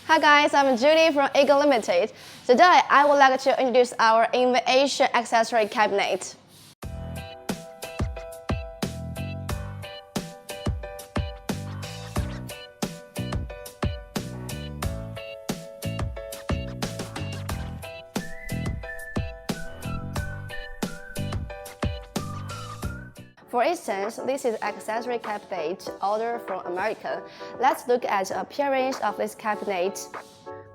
Hi guys, I'm Judy from EagerLED Limited. Today I would like to introduce our innovation accessory cabinet. For instance, this is accessory cabinet ordered from America. Let's look at the appearance of this cabinet.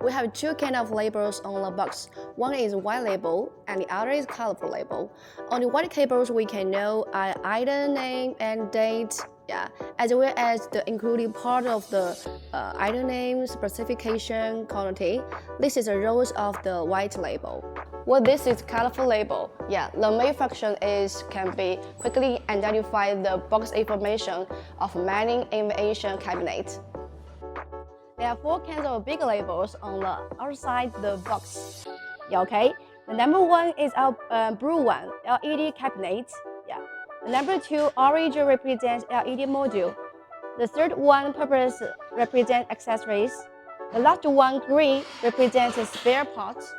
We have two kinds of labels on the box. One is white label and the other is colorful label. On the white labels, we can know item name and date, as well as the including part of the item name, specification, quantity. This is the rows of the white label. Well, this is colorful label. The main function can be quickly identify the box information of many innovation cabinets. There are four kinds of big labels on the outside the box. Okay. The number one is our blue one, LED cabinet. The number two, orange represents LED module. The third one, purple represents accessories. The last one, green, represents spare parts.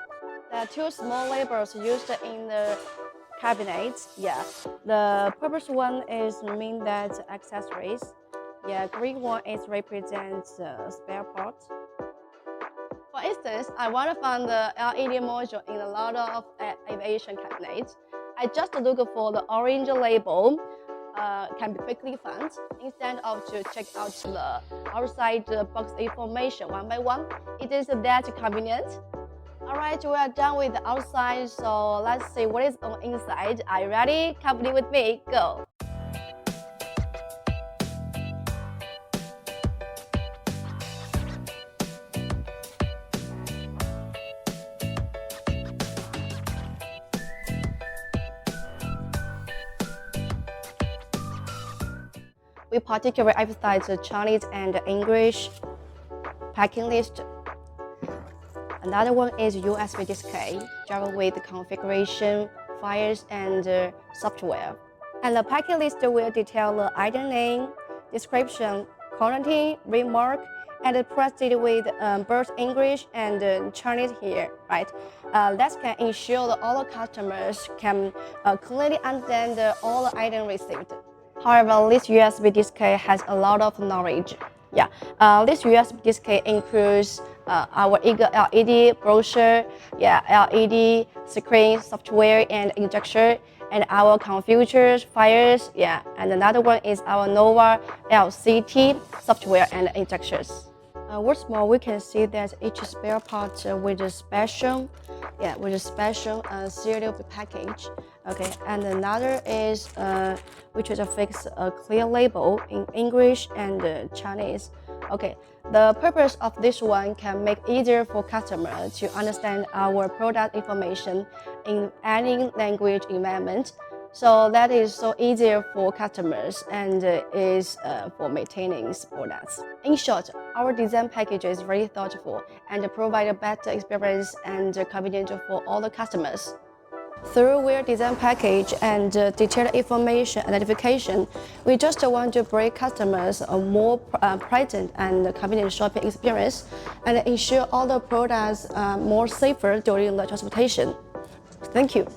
There are two small labels used in the cabinet. The purple one is mean that accessories. Green one is represents spare parts. For instance, I want to find the LED module in a lot of aviation cabinets. I just look for the orange label. Can be quickly found instead of to check out the outside box information one by one. It is that convenient. Alright, we are done with the outside, so let's see what is on inside. Are you ready? Company with me, go! We particularly emphasize the Chinese and English packing list. Another one is USB display, driver with configuration, files, and software. And the packing list will detail the item name, description, quantity, remark, and printed with both English and Chinese here, right? That can ensure that all the customers can clearly understand all the items received. However, this USB display has a lot of knowledge. This USB display includes our EagerLED brochure, LED screen software and instruction, and our configurations files, and another one is our Nova LCT software and instructions. What's more, we can see that each spare part with a special, sealed package. Okay, and another is which is affix a clear label in English and Chinese. Okay, the purpose of this one can make it easier for customers to understand our product information in any language environment. So that is so easier for customers and is for maintaining products. In short, our design package is very thoughtful and provide a better experience and convenience for all the customers. Through our design package and detailed information identification, we just want to bring customers a more pleasant and convenient shopping experience and ensure all the products are more safer during the transportation. Thank you.